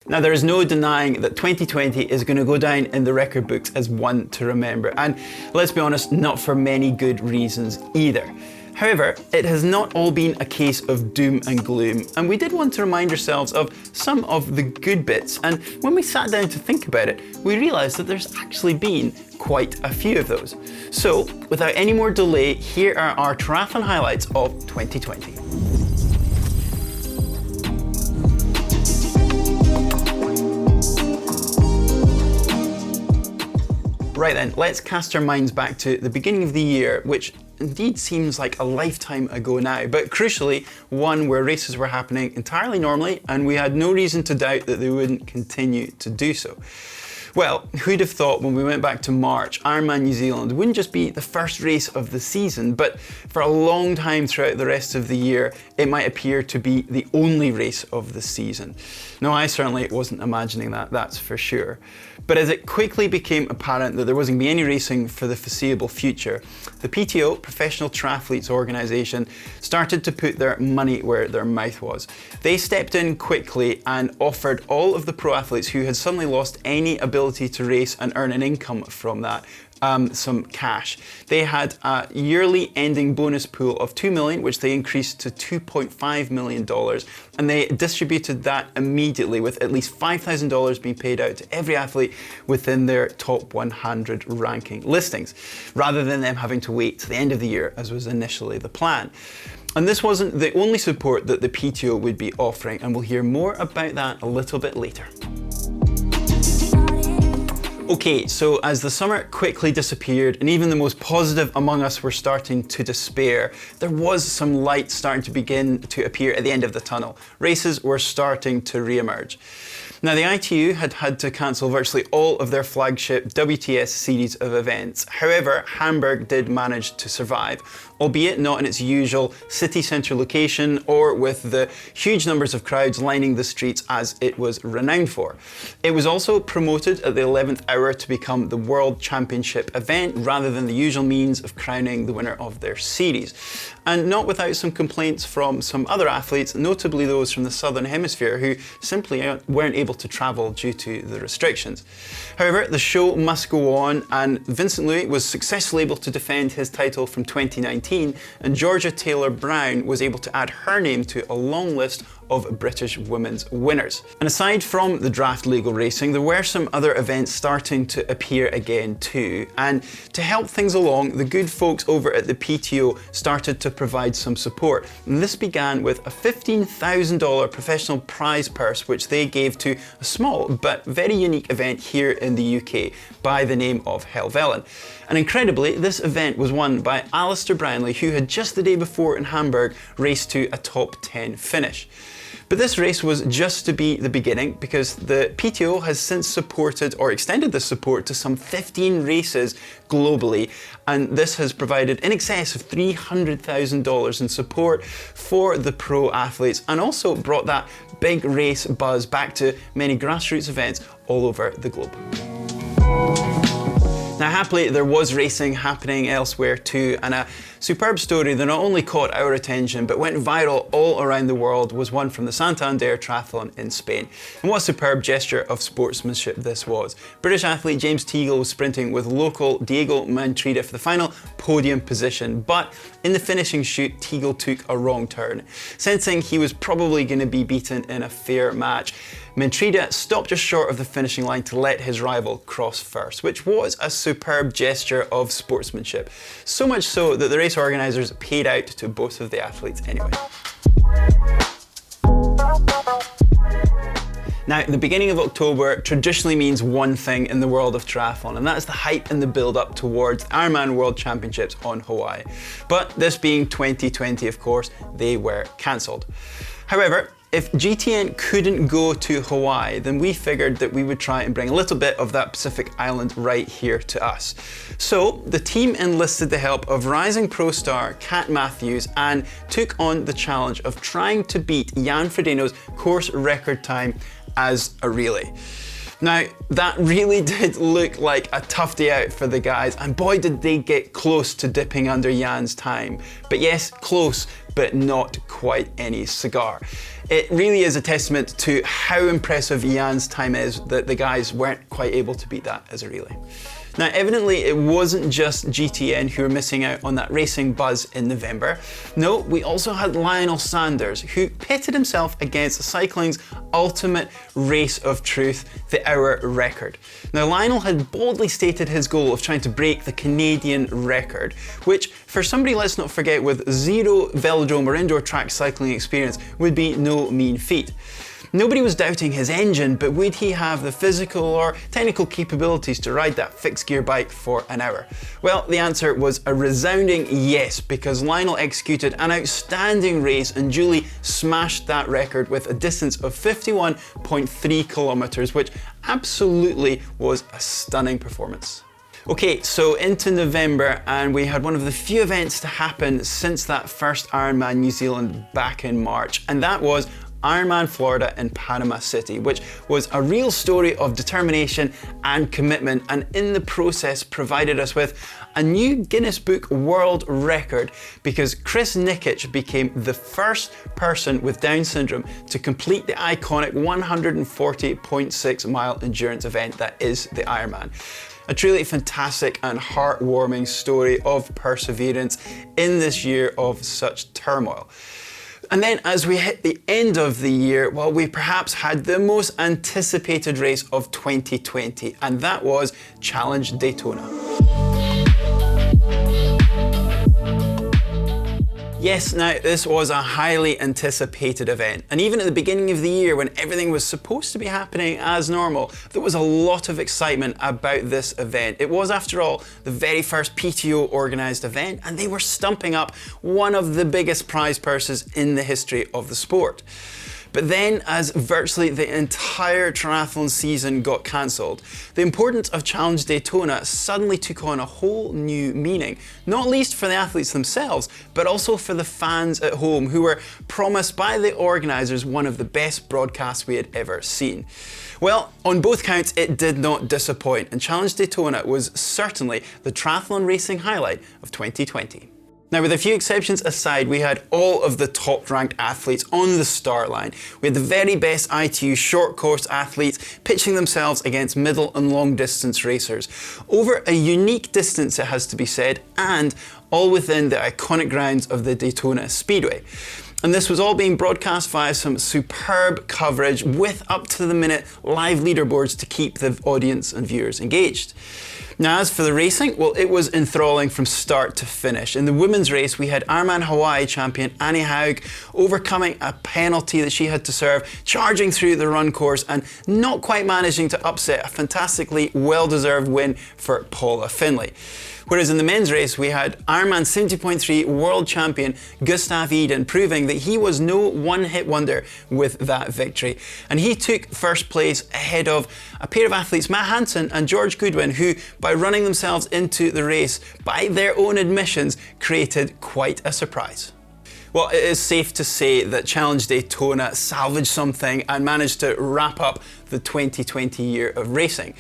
Now, there is no denying that 2020 is going to go down in the record books as one to remember, and let's be honest, not for many good reasons either. However, it has not all been a case of doom and gloom, and we did want to remind ourselves of some of the good bits, and when we sat down to think about it, we realised that there's actually been quite a few of those. So, without any more delay, here are our triathlon highlights of 2020. Right then, let's cast our minds back to the beginning of the year, which indeed seems like a lifetime ago now, but crucially, one where races were happening entirely normally and we had no reason to doubt that they wouldn't continue to do so. Well, who'd have thought when we went back to March, Ironman New Zealand wouldn't just be the first race of the season, but for a long time throughout the rest of the year, it might appear to be the only race of the season. No, I certainly wasn't imagining that, that's for sure. But as it quickly became apparent that there wasn't going to be any racing for the foreseeable future, the PTO, Professional Triathletes Organisation, started to put their money where their mouth was. They stepped in quickly and offered all of the pro athletes who had suddenly lost any ability to race and earn an income from that some cash. They had a yearly ending bonus pool of $2 million, which they increased to $2.5 million, and they distributed that immediately with at least $5,000 being paid out to every athlete within their top 100 ranking listings, rather than them having to wait to the end of the year as was initially the plan. And this wasn't the only support that the PTO would be offering, and we'll hear more about that a little bit later. Okay, so as the summer quickly disappeared and even the most positive among us were starting to despair, there was some light starting to begin to appear at the end of the tunnel. Races were starting to re-emerge. Now, the ITU had had to cancel virtually all of their flagship WTS series of events. However, Hamburg did manage to survive, albeit not in its usual city centre location or with the huge numbers of crowds lining the streets as it was renowned for. It was also promoted at the 11th hour to become the World Championship event rather than the usual means of crowning the winner of their series. And not without some complaints from some other athletes, notably those from the Southern Hemisphere who simply weren't able to travel due to the restrictions. However, the show must go on, and Vincent Luis was successfully able to defend his title from 2019, and Georgia Taylor-Brown was able to add her name to a long list of British women's winners. And aside from the draft legal racing, there were some other events starting to appear again too. And to help things along, the good folks over at the PTO started to provide some support. And this began with a $15,000 professional prize purse, which they gave to a small but very unique event here in the UK by the name of Helvellyn. And incredibly, this event was won by Alistair Brownlee, who had just the day before in Hamburg raced to a top 10 finish. But this race was just to be the beginning, because the PTO has since supported or extended the support to some 15 races globally, and this has provided in excess of $300,000 in support for the pro athletes, and also brought that big race buzz back to many grassroots events all over the globe. Now, happily, there was racing happening elsewhere too, and a superb story that not only caught our attention but went viral all around the world was one from the Santander Triathlon in Spain. And what a superb gesture of sportsmanship this was. British athlete James Teagle was sprinting with local Diego Mantrida for the final podium position, but in the finishing shoot, Teagle took a wrong turn. Sensing he was probably going to be beaten in a fair match, Mantrida stopped just short of the finishing line to let his rival cross first, which was a superb gesture of sportsmanship. So much so that the race organisers paid out to both of the athletes anyway. Now, the beginning of October traditionally means one thing in the world of triathlon, and that is the hype and the build-up towards the Ironman World Championships on Hawaii. But this being 2020, of course, they were cancelled. However, if GTN couldn't go to Hawaii, then we figured that we would try and bring a little bit of that Pacific island right here to us. So the team enlisted the help of rising pro star Kat Matthews and took on the challenge of trying to beat Jan Frodeno's course record time as a relay. Now, that really did look like a tough day out for the guys, and boy did they get close to dipping under Jan's time. But yes, close, but not quite any cigar. It really is a testament to how impressive Jan's time is that the guys weren't quite able to beat that as a relay. Now, evidently it wasn't just GTN who were missing out on that racing buzz in November. No, we also had Lionel Sanders, who pitted himself against cycling's ultimate race of truth, the hour record. Now, Lionel had boldly stated his goal of trying to break the Canadian record, which for somebody, let's not forget, with zero velodrome or indoor track cycling experience would be no mean feat. Nobody was doubting his engine, but would he have the physical or technical capabilities to ride that fixed gear bike for an hour? Well, the answer was a resounding yes, because Lionel executed an outstanding race and duly smashed that record with a distance of 51.3 kilometers, which absolutely was a stunning performance. Okay, so into November, and we had one of the few events to happen since that first Ironman New Zealand back in March, and that was Ironman Florida in Panama City, which was a real story of determination and commitment, and in the process provided us with a new Guinness Book World Record because Chris Nikic became the first person with Down syndrome to complete the iconic 140.6 mile endurance event that is the Ironman. A truly fantastic and heartwarming story of perseverance in this year of such turmoil. And then as we hit the end of the year, well, we perhaps had the most anticipated race of 2020, and that was Challenge Daytona. Yes, now this was a highly anticipated event, and even at the beginning of the year when everything was supposed to be happening as normal, there was a lot of excitement about this event. It was, after all, the very first PTO organised event, and they were stumping up one of the biggest prize purses in the history of the sport. But then, as virtually the entire triathlon season got cancelled, the importance of Challenge Daytona suddenly took on a whole new meaning, not least for the athletes themselves, but also for the fans at home who were promised by the organisers one of the best broadcasts we had ever seen. Well, on both counts, it did not disappoint, and Challenge Daytona was certainly the triathlon racing highlight of 2020. Now, with a few exceptions aside, we had all of the top-ranked athletes on the start line. We had the very best ITU short course athletes pitching themselves against middle and long distance racers over a unique distance, it has to be said, and all within the iconic grounds of the Daytona Speedway. And this was all being broadcast via some superb coverage with up-to-the-minute live leaderboards to keep the audience and viewers engaged. Now, as for the racing, well, it was enthralling from start to finish. In the women's race, we had Ironman Hawaii champion Annie Haug overcoming a penalty that she had to serve, charging through the run course and not quite managing to upset a fantastically well-deserved win for Paula Finlay. Whereas in the men's race, we had Ironman 70.3 world champion Guustavv proving that he was no one-hit wonder with that victory. And he took first place ahead of a pair of athletes, Matt Hansen and George Goodwin, who, by running themselves into the race, by their own admissions, created quite a surprise. Well, it is safe to say that Challenge Daytona salvaged something and managed to wrap up the 2020 year of racing.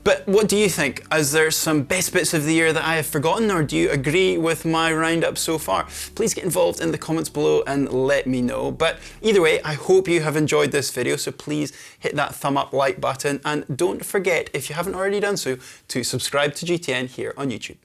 But what do you think? Is there some best bits of the year that I have forgotten, or do you agree with my roundup so far? Please get involved in the comments below and let me know. But either way, I hope you have enjoyed this video, so please hit that thumb up like button, and don't forget, if you haven't already done so, to subscribe to GTN here on YouTube.